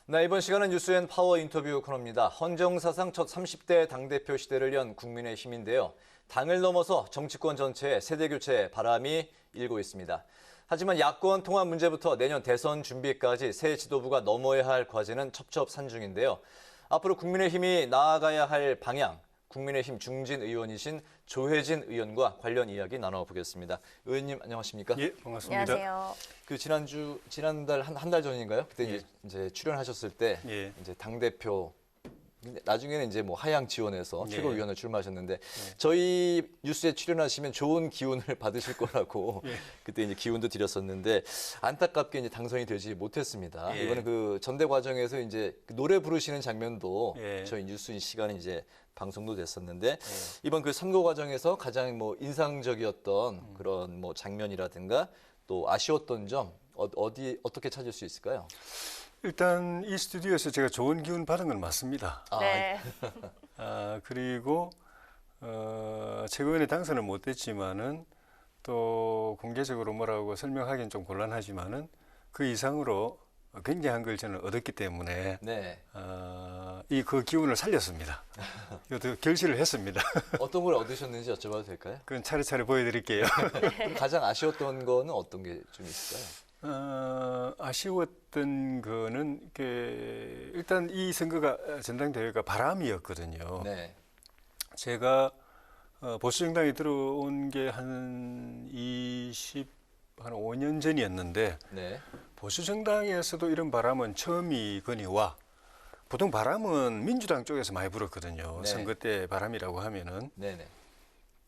네, 이번 시간은 뉴스앤 파워 인터뷰 코너입니다. 헌정사상 첫 30대 당대표 시대를 연 국민의힘인데요. 당을 넘어서 정치권 전체에 세대교체 바람이 일고 있습니다. 하지만 야권 통합 문제부터 내년 대선 준비까지 새 지도부가 넘어야 할 과제는 첩첩산중인데요. 앞으로 국민의힘이 나아가야 할 방향, 국민의힘 중진 의원이신 조혜진 의원과 관련 이야기 나눠보겠습니다. 의원님 안녕하십니까? 예, 반갑습니다. 안녕하세요. 지난달 한 달 전인가요? 그때 예. 이제 출연하셨을 때 예. 이제 당 대표 나중에는 이제 뭐 하향 지원해서 예. 최고위원을 출마하셨는데 저희 뉴스에 출연하시면 좋은 기운을 받으실 거라고 예. 그때 이제 기운도 드렸었는데 안타깝게 이제 당선이 되지 못했습니다. 예. 이번에 그 전대 과정에서 이제 그 노래 부르시는 장면도 예. 저희 뉴스인 시간에 이제 방송도 됐었는데 이번 그 선거 과정에서 가장 뭐 인상적이었던 그런 뭐 장면이라든가 또 아쉬웠던 점 어떻게 찾을 수 있을까요? 일단 이 스튜디오에서 제가 좋은 기운 받은 건 맞습니다. 네. 그리고 최고위원회 당선은 못 됐지만은 또 공개적으로 뭐라고 설명하기는 좀 곤란하지만은 그 이상으로 굉장한 걸 저는 얻었기 때문에 네. 그 기운을 살렸습니다. 이것도 결실을 했습니다. 어떤 걸 얻으셨는지 여쭤봐도 될까요? 그건 차례차례 보여드릴게요. 가장 아쉬웠던 거는 어떤 게 좀 있을까요? 아쉬웠던 거는 일단 이 선거가 전당대회가 바람이었거든요. 네. 제가 보수정당에 들어온 게 한 5년 전이었는데 네. 보수정당에서도 이런 바람은 처음이거니와 보통 바람은 민주당 쪽에서 많이 불었거든요. 네. 선거 때 바람이라고 하면은 네네.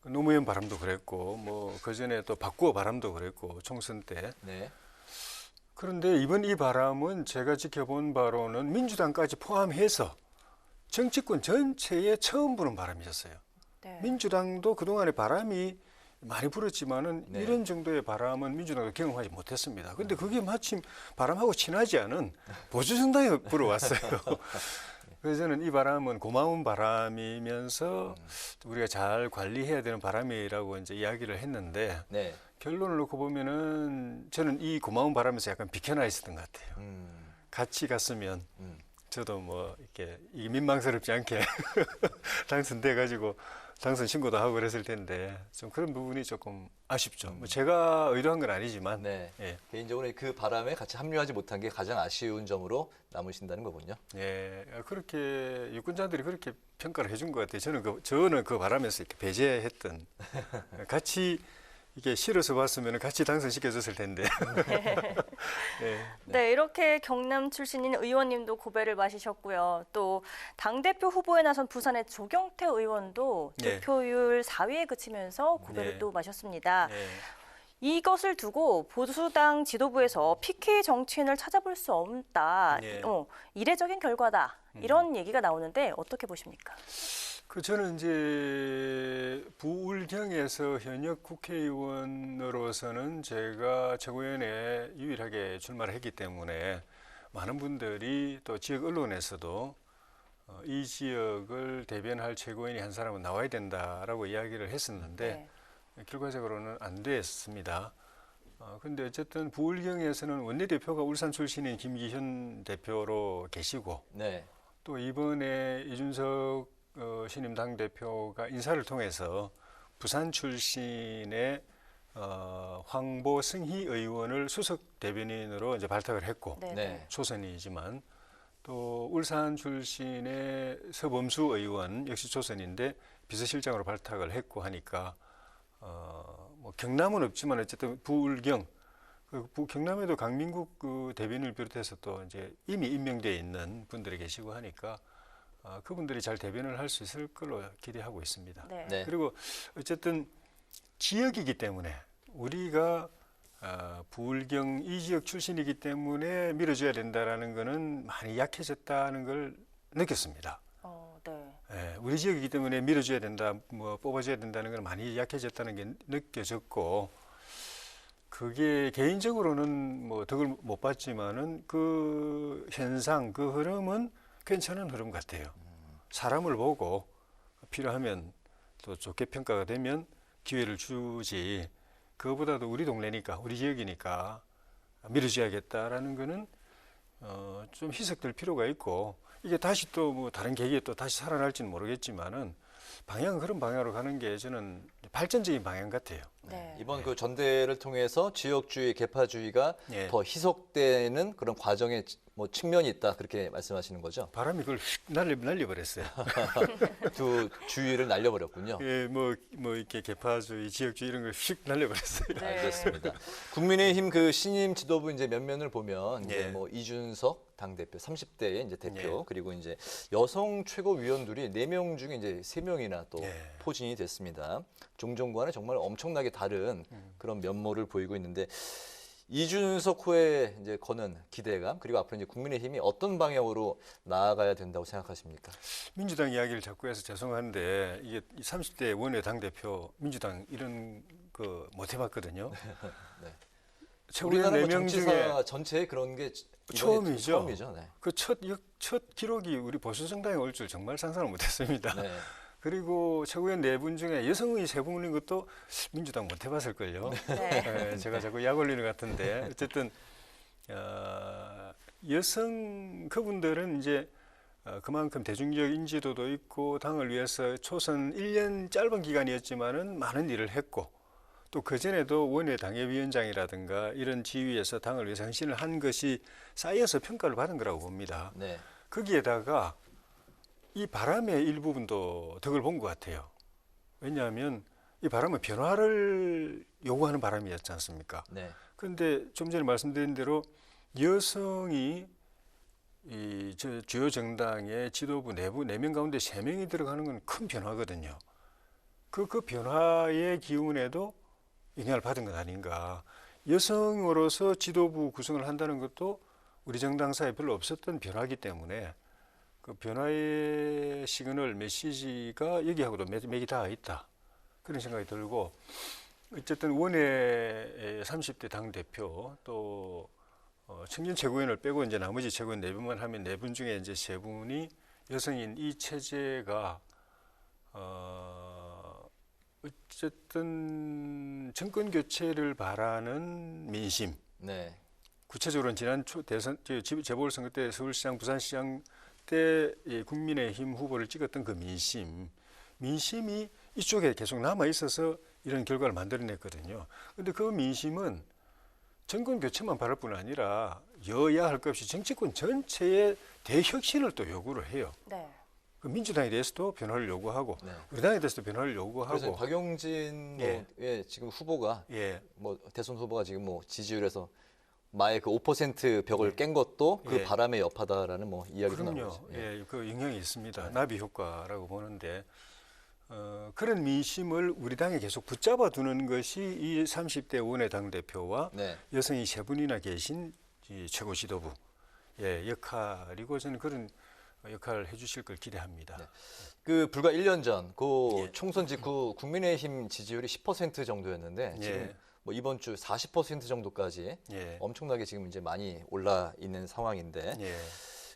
노무현 바람도 그랬고 뭐 그전에 또 박구호 바람도 그랬고 총선 때. 네. 그런데 이번 이 바람은 제가 지켜본 바로는 민주당까지 포함해서 정치권 전체에 처음 부는 바람이었어요. 네. 민주당도 그동안에 바람이 많이 불었지만은 네. 이런 정도의 바람은 민주당도 경험하지 못했습니다. 근데 그게 마침 바람하고 친하지 않은 보수정당에 불어왔어요. 그래서 저는 이 바람은 고마운 바람이면서 우리가 잘 관리해야 되는 바람이라고 이제 이야기를 했는데 네. 결론을 놓고 보면은 저는 이 고마운 바람에서 약간 비켜나 있었던 것 같아요. 같이 갔으면 저도 뭐 이렇게 이게 민망스럽지 않게 당선돼 가지고 당선 신고도 하고 그랬을 텐데 좀 그런 부분이 조금 아쉽죠. 뭐 제가 의도한 건 아니지만 네. 예. 개인적으로 그 바람에 같이 합류하지 못한 게 가장 아쉬운 점으로 남으신다는 거군요. 예, 그렇게 유권자들이 그렇게 평가를 해준 것 같아요. 저는 그 바람에서 이렇게 배제했던 같이 이게 실어서 봤으면 같이 당선시켜줬을 텐데. 네. 네, 이렇게 경남 출신인 의원님도 고배를 마시셨고요. 또 당대표 후보에 나선 부산의 조경태 의원도 네. 득표율 4위에 그치면서 고배를 네. 또 마셨습니다. 네. 이것을 두고 보수당 지도부에서 PK 정치인을 찾아볼 수 없다. 네. 이례적인 결과다. 이런 얘기가 나오는데 어떻게 보십니까? 저는 이제 부울경에서 현역 국회의원으로서는 제가 최고위원회에 유일하게 출마를 했기 때문에 많은 분들이 또 지역 언론에서도 이 지역을 대변할 최고위원이 한 사람은 나와야 된다라고 이야기를 했었는데 결과적으로는 안 됐습니다. 근데 어쨌든 부울경에서는 원내대표가 울산 출신인 김기현 대표로 계시고 네. 또 이번에 이준석 신임 당대표가 인사를 통해서 부산 출신의 황보승희 의원을 수석 대변인으로 이제 발탁을 했고 네. 초선이지만 또 울산 출신의 서범수 의원 역시 초선인데 비서실장으로 발탁을 했고 하니까 뭐 경남은 없지만 어쨌든 부울경 경남에도 강민국 그 대변인을 비롯해서 또 이제 이미 임명되어 있는 분들이 계시고 하니까 그분들이 잘 대변을 할 수 있을 걸로 기대하고 있습니다. 네. 네. 그리고 어쨌든 지역이기 때문에 우리가 부울경 이 지역 출신이기 때문에 밀어줘야 된다라는 거는 많이 약해졌다는 걸 느꼈습니다. 네. 예, 우리 지역이기 때문에 밀어줘야 된다, 뭐 뽑아줘야 된다는 건 많이 약해졌다는 게 느껴졌고, 그게 개인적으로는 뭐 덕을 못 봤지만은 그 현상, 그 흐름은 괜찮은 흐름 같아요. 사람을 보고 필요하면 또 좋게 평가가 되면 기회를 주지, 그거보다도 우리 동네니까, 우리 지역이니까 밀어줘야겠다라는 거는 좀 희석될 필요가 있고, 이게 다시 또 뭐 다른 계기에 또 다시 살아날지는 모르겠지만은 방향은 그런 방향으로 가는 게 저는 발전적인 방향 같아요. 네. 이번 그 전대를 통해서 지역주의, 계파주의가 예. 더 희석되는 그런 과정의 뭐 측면이 있다 그렇게 말씀하시는 거죠? 바람이 그걸 휙 날려버렸어요. 두 주의를 날려버렸군요. 예, 뭐 이렇게 계파주의, 지역주의 이런 걸 휙 날려버렸어요. 네. 알겠습니다. 국민의힘 그 신임 지도부 이제 면면을 보면 이제 예. 뭐 이준석 당대표 30대의 이제 대표 예. 그리고 이제 여성 최고위원들이 4명 중에 이제 3명이나 또 예. 포진이 됐습니다. 종전과는 정말 엄청나게 다른 그런 면모를 보이고 있는데 이준석 후에 이제 거는 기대감 그리고 앞으로 이제 국민의힘이 어떤 방향으로 나아가야 된다고 생각하십니까? 민주당 이야기를 자꾸 해서 죄송한데 이게 30대 원외 당대표 민주당 이런 거 못 해봤거든요. 네. 최고위원 우리나라 뭐 4명 중에 정치사 전체에 그런 게 이번이 처음이죠. 처음이죠. 네. 그 첫 기록이 우리 보수정당에 올 줄 정말 상상을 못했습니다. 네. 그리고 최고위원 4분 중에 여성의 3분인 것도 민주당 못 해봤을걸요. 네. 제가 자꾸 약 올리는 것 같은데 어쨌든 여성 그분들은 이제 그만큼 대중적 인지도도 있고 당을 위해서 초선 1년 짧은 기간이었지만은 많은 일을 했고 또 그전에도 원외 당협위원장이라든가 이런 지위에서 당을 위해서 헌신을 한 것이 쌓여서 평가를 받은 거라고 봅니다. 네. 거기에다가 이 바람의 일부분도 덕을 본 것 같아요. 왜냐하면 이 바람은 변화를 요구하는 바람이었지 않습니까? 네. 그런데 좀 전에 말씀드린 대로 여성이 주요 정당의 지도부 내부 4명 가운데 3명이 들어가는 건 큰 변화거든요. 그 변화의 기운에도 영향을 받은 것 아닌가. 여성으로서 지도부 구성을 한다는 것도 우리 정당사에 별로 없었던 변화이기 때문에 그 변화의 시그널 메시지가 여기하고도 맥이 닿아 있다. 그런 생각이 들고 어쨌든 원외 30대 당대표 또 청년 최고위원을 빼고 이제 나머지 최고위원 4분만 하면 4분 중에 이제 3분이 여성인 이 체제가 어쨌든 정권 교체를 바라는 민심. 네. 구체적으로는 지난 대선 재보궐선거 때 서울시장, 부산시장 때 국민의힘 후보를 찍었던 그 민심이 이쪽에 계속 남아 있어서 이런 결과를 만들어냈거든요. 그런데 그 민심은 정권 교체만 바랄 뿐 아니라 여야 할 것 없이 정치권 전체의 대혁신을 또 요구를 해요. 네. 그 민주당에 대해서도 변화를 요구하고 네. 우리 당에 대해서도 변화를 그래서 요구하고 박용진 예, 지금 후보가 예. 뭐 대선 후보가 지금 뭐 지지율에서 마의 그 5% 벽을 깬 것도 그 예. 바람의 여파다라는 뭐 이야기도 그럼요. 나오죠. 예, 그 영향이 있습니다. 나비 효과라고 보는데 그런 민심을 우리 당에 계속 붙잡아 두는 것이 이 30대 원외 당대표와 네. 여성이 3분이나 계신 이 최고 지도부 역할이고 저는 그런 역할을 해주실 걸 기대합니다. 네. 그 불과 1년 전 그 예. 총선 직후 국민의힘 지지율이 10% 정도였는데 지금 예. 뭐 이번 주 40% 정도까지 예. 엄청나게 지금 이제 많이 올라 있는 상황인데 예.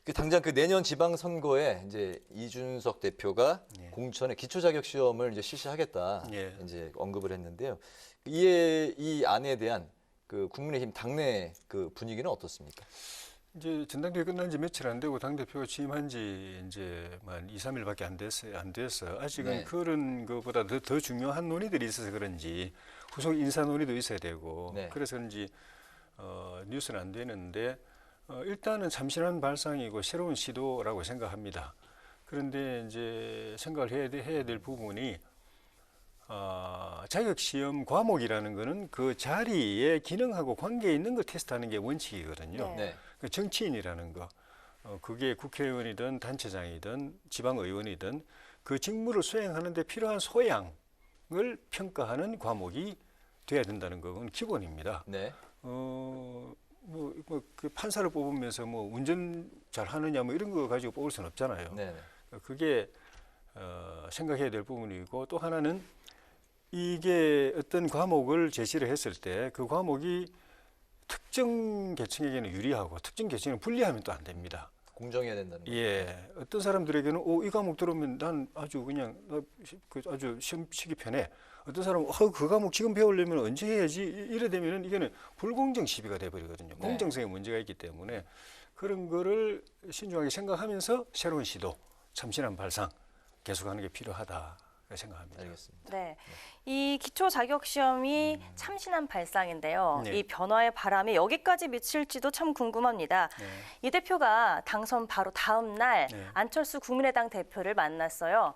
그 당장 그 내년 지방선거에 이제 이준석 대표가 예. 공천에 기초자격 시험을 이제 실시하겠다 예. 이제 언급을 했는데요. 이 안에 대한 그 국민의힘 당내 그 분위기는 어떻습니까? 이제 전당대회 끝난 지 며칠 안 되고 당대표가 취임한 지 이제만 2, 3일밖에 안 돼서 아직은 네. 그런 것보다 더 중요한 논의들이 있어서 그런지 후속 인사 논의도 있어야 되고 네. 그래서 그런지 뉴스는 안 되는데 일단은 참신한 발상이고 새로운 시도라고 생각합니다. 그런데 이제 생각을 해야 될 부분이 자격 시험 과목이라는 거는 그 자리에 기능하고 관계 있는 걸 테스트하는 게 원칙이거든요. 네. 네. 그 정치인이라는 거, 그게 국회의원이든 단체장이든 지방의원이든 그 직무를 수행하는 데 필요한 소양을 평가하는 과목이 돼야 된다는 건 기본입니다. 네. 그 판사를 뽑으면서 뭐 운전 잘 하느냐 뭐 이런 거 가지고 뽑을 수는 없잖아요. 네. 그게 생각해야 될 부분이고, 또 하나는 이게 어떤 과목을 제시를 했을 때 그 과목이 특정 계층에게는 유리하고 특정 계층에는 불리하면 또 안 됩니다. 공정해야 된다는 거죠. 예, 어떤 사람들에게는 이 과목 들으면 난 아주 그냥 아주 시험 치기 편해. 어떤 사람은 그 과목 지금 배우려면 언제 해야지 이래 되면은 이거는 불공정 시비가 돼버리거든요. 공정성에 문제가 있기 때문에 그런 거를 신중하게 생각하면서 새로운 시도, 참신한 발상 계속하는 게 필요하다 생각합니다. 알겠습니다. 네. 이 기초 자격 시험이 참신한 발상인데요. 네. 이 변화의 바람이 여기까지 미칠지도 참 궁금합니다. 네. 이 대표가 당선 바로 다음 날 네. 안철수 국민의당 대표를 만났어요.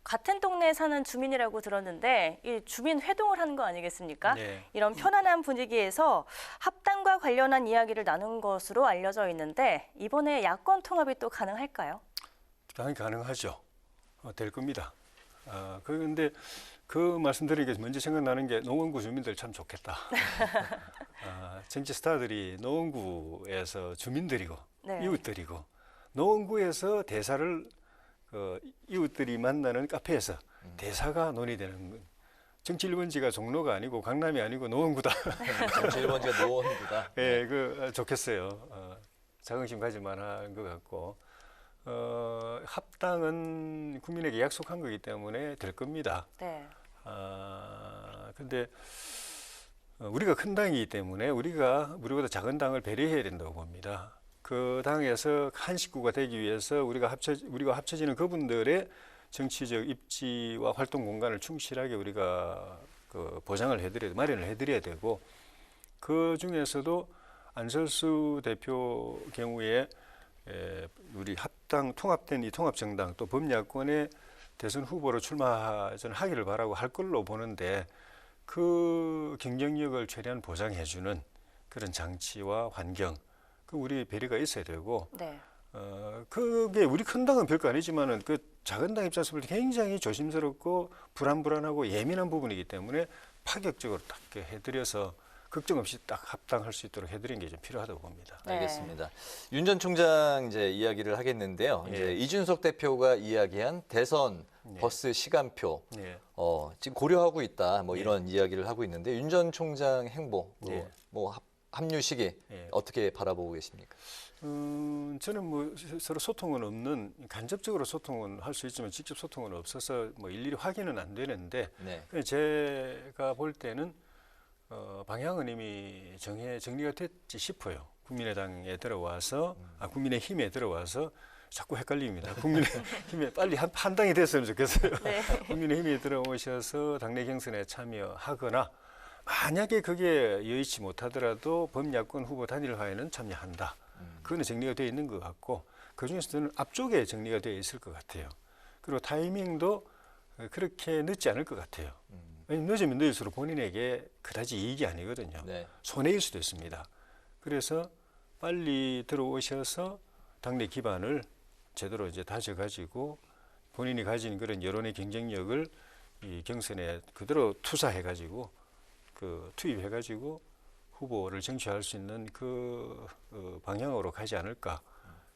같은 동네에 사는 주민이라고 들었는데 이 주민 회동을 하는 거 아니겠습니까? 네. 이런 편안한 분위기에서 합당과 관련한 이야기를 나눈 것으로 알려져 있는데 이번에 야권 통합이 또 가능할까요? 당연히 가능하죠. 될 겁니다. 그런데 그 말씀드리기 먼저 생각나는 게 노원구 주민들 참 좋겠다. 정치 스타들이 노원구에서 주민들이고 네. 이웃들이고 노원구에서 대사를 이웃들이 만나는 카페에서 대사가 논의되는 건 정치 1번지가 종로가 아니고 강남이 아니고 노원구다. 정치 1번지가 노원구다. 예, 좋겠어요. 자긍심 가질 만한 것 같고. 합당은 국민에게 약속한 거기 때문에 될 겁니다. 네. 근데 우리가 큰 당이기 때문에 우리보다 작은 당을 배려해야 된다고 봅니다. 그 당에서 한 식구가 되기 위해서 우리가 합쳐지는 그분들의 정치적 입지와 활동 공간을 충실하게 우리가 보장을 마련을 해드려야 되고, 그 중에서도 안철수 대표 경우에 우리 통합된 이 통합정당 또 범야권의 대선 후보로 출마하기를 바라고 할 걸로 보는데, 그 경쟁력을 최대한 보장해주는 그런 장치와 환경, 우리 배려가 있어야 되고, 네. 그게 우리 큰 당은 별거 아니지만은 그 작은 당 입장에서 볼 때 굉장히 조심스럽고 불안불안하고 예민한 부분이기 때문에 파격적으로 딱 해드려서 걱정 없이 딱 합당할 수 있도록 해드리는 게 좀 필요하다고 봅니다. 네. 알겠습니다. 윤 전 총장 이제 이야기를 하겠는데요. 이제 이준석 대표가 이야기한 대선 버스 시간표 네. 지금 고려하고 있다. 뭐 이런 이야기를 하고 있는데 윤 전 총장 행보 뭐 합류 시기 어떻게 바라보고 계십니까? 저는 뭐 서로 소통은 없는, 간접적으로 소통은 할 수 있지만 직접 소통은 없어서 뭐 일일이 확인은 안 되는데, 제가 볼 때는 방향은 이미 정리가 됐지 싶어요. 국민의당에 들어와서 국민의힘에 들어와서 자꾸 헷갈립니다. 국민의힘에 빨리 한 당이 됐으면 좋겠어요. 네. 국민의힘에 들어오셔서 당내 경선에 참여하거나, 만약에 그게 여의치 못하더라도 범야권 후보 단일화에는 참여한다. 그거는 정리가 되어 있는 것 같고, 그중에서는 앞쪽에 정리가 되어 있을 것 같아요. 그리고 타이밍도 그렇게 늦지 않을 것 같아요. 늦으면 늦을수록 본인에게 그다지 이익이 아니거든요. 손해일 수도 있습니다. 그래서 빨리 들어오셔서 당내 기반을 제대로 이제 다져가지고 본인이 가진 그런 여론의 경쟁력을 이 경선에 그대로 투사해가지고 투입해가지고 후보를 쟁취할 수 있는 그 방향으로 가지 않을까.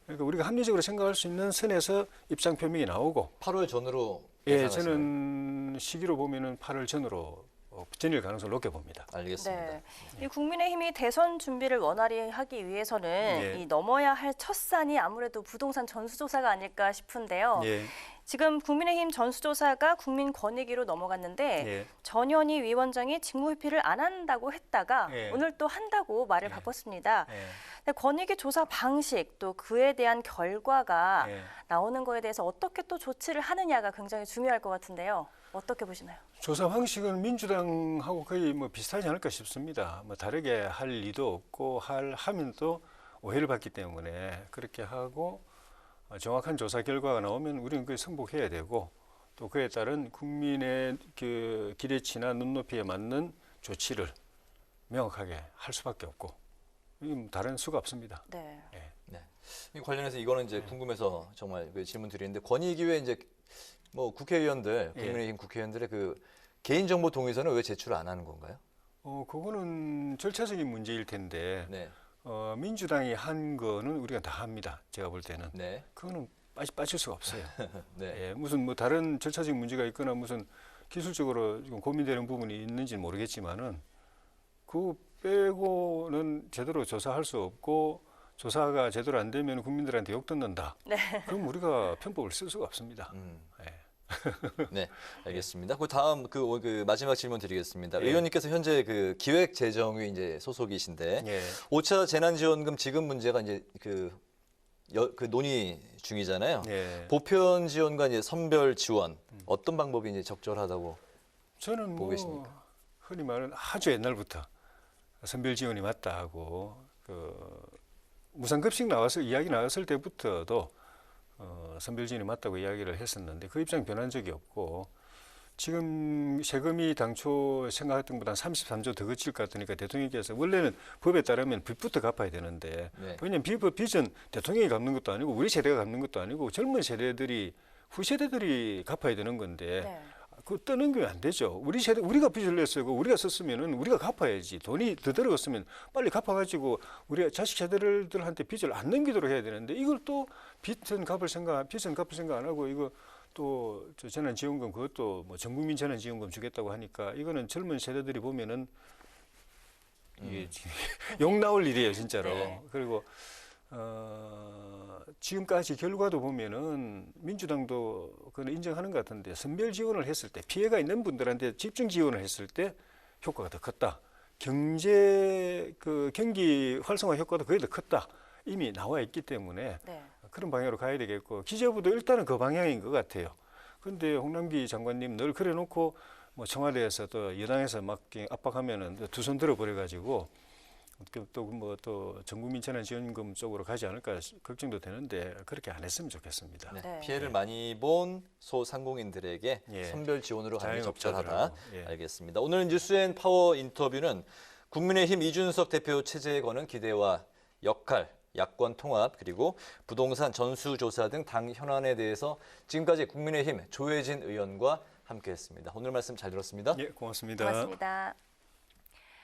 그러니까 우리가 합리적으로 생각할 수 있는 선에서 입장 표명이 나오고, 8월 전으로 예상하시나요? 저는 시기로 보면은 8월 전으로 전일 가능성을 높게 봅니다. 알겠습니다. 네. 이 국민의힘이 대선 준비를 원활히 하기 위해서는 이 넘어야 할 첫 산이 아무래도 부동산 전수조사가 아닐까 싶은데요. 지금 국민의힘 전수조사가 국민권익위로 넘어갔는데 전현희 위원장이 직무회피를 안 한다고 했다가 오늘 또 한다고 말을 바꿨습니다. 근데 권익위 조사 방식 또 그에 대한 결과가 나오는 거에 대해서 어떻게 또 조치를 하느냐가 굉장히 중요할 것 같은데요. 어떻게 보시나요? 조사 방식은 민주당하고 거의 뭐 비슷하지 않을까 싶습니다. 뭐 다르게 할 리도 없고 하면 또 오해를 받기 때문에 그렇게 하고, 정확한 조사 결과가 나오면 우리는 그에 승복해야 되고, 또 그에 따른 국민의 그 기대치나 눈높이에 맞는 조치를 명확하게 할 수밖에 없고 이건 다른 수가 없습니다. 네. 예. 네. 이 관련해서 이거는 이제 궁금해서 정말 그 질문 드리는데 권익위에 이제 뭐 국회의원들, 국민의힘 국회의원들의 그 개인정보 동의서는 왜 제출 안 하는 건가요? 그거는 절차적인 문제일 텐데 네. 민주당이 한 거는 우리가 다 합니다. 제가 볼 때는. 네. 그거는 빠질 수가 없어요. 네. 예, 무슨 뭐 다른 절차적인 문제가 있거나 무슨 기술적으로 지금 고민되는 부분이 있는지는 모르겠지만은 그거 빼고는 제대로 조사할 수 없고 조사가 제대로 안 되면 국민들한테 욕 듣는다. 네. 그럼 우리가 편법을 쓸 수가 없습니다. 예. 네, 알겠습니다. 그 다음 그 마지막 질문 드리겠습니다. 예. 의원님께서 현재 그 기획재정위 이제 소속이신데 예. 5차 재난지원금 지급 문제가 이제 그 논의 중이잖아요. 예. 보편 지원과 이제 선별 지원 어떤 방법이 이제 적절하다고 저는 보고 뭐 계십니까? 흔히 말하는 아주 옛날부터 선별 지원이 맞다 하고 그 무상급식 나와서 이야기 나왔을 때부터도 선별 지원이 맞다고 이야기를 했었는데 그 입장 변한 적이 없고 지금 세금이 당초 생각했던 것보다 33조 더 거칠 것 같으니까 대통령께서 원래는 법에 따르면 빚부터 갚아야 되는데 네. 왜냐하면 빚은 대통령이 갚는 것도 아니고 우리 세대가 갚는 것도 아니고 젊은 세대들이 후세대들이 갚아야 되는 건데 네. 그거 떠넘기면 안 되죠. 우리 세대 우리가 빚을 냈어요. 우리가 썼으면은 우리가 갚아야지. 돈이 더 들어갔으면 빨리 갚아가지고 우리 자식 세대들한테 빚을 안 넘기도록 해야 되는데 이걸 또 빚은 갚을 생각 안 하고 이거 또 재난지원금 그것도 뭐 전국민 재난지원금 주겠다고 하니까 이거는 젊은 세대들이 보면은 이게 욕 나올 일이에요, 진짜로. 네. 그리고 지금까지 결과도 보면은 민주당도 그건 인정하는 것 같은데 선별 지원을 했을 때 피해가 있는 분들한테 집중 지원을 했을 때 효과가 더 컸다. 경기 활성화 효과도 거의 더 컸다. 이미 나와 있기 때문에 네. 그런 방향으로 가야 되겠고 기재부도 일단은 그 방향인 것 같아요. 그런데 홍남기 장관님 늘 그래놓고 뭐 청와대에서 또 여당에서 막 압박하면은 두 손 들어버려가지고 또 전국민 재난지원금 쪽으로 가지 않을까 걱정도 되는데 그렇게 안 했으면 좋겠습니다. 네. 네. 피해를 많이 본 소상공인들에게 예. 선별 지원으로 가는 게 적절하다. 자영업자들하고, 예. 알겠습니다. 오늘 뉴스앤 파워 인터뷰는 국민의힘 이준석 대표 체제에 거는 기대와 역할, 야권 통합, 그리고 부동산 전수조사 등 당 현안에 대해서 지금까지 국민의힘 조혜진 의원과 함께했습니다. 오늘 말씀 잘 들었습니다. 예, 고맙습니다. 고맙습니다.